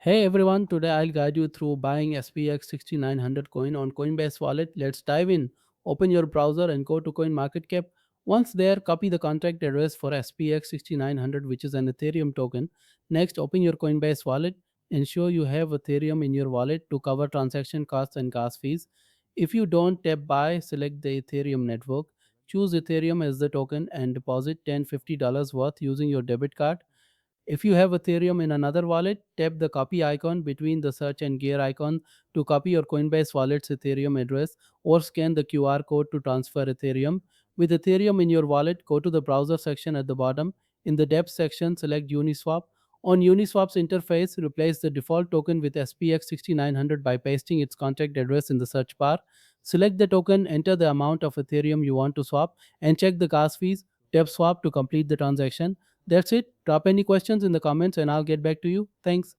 Hey everyone, today I'll guide you through buying SPX6900 Coin on Coinbase Wallet. Let's dive in. Open your browser and go to CoinMarketCap. Once there, copy the contract address for SPX6900, which is an Ethereum token. Next, open your Coinbase Wallet. Ensure you have Ethereum in your wallet to cover transaction costs and gas fees. If you don't, tap Buy, select the Ethereum network. Choose Ethereum as the token and deposit $10-50 worth using your debit card. If you have Ethereum in another wallet, tap the copy icon between the search and gear icon to copy your Coinbase wallet's Ethereum address or scan the QR code to transfer Ethereum. With Ethereum in your wallet, go to the browser section at the bottom. In the depth section, select Uniswap. On Uniswap's interface, replace the default token with SPX6900 by pasting its contract address in the search bar. Select the token, enter the amount of Ethereum you want to swap, and check the gas fees. Tap swap to complete the transaction. That's it. Drop any questions in the comments and I'll get back to you. Thanks.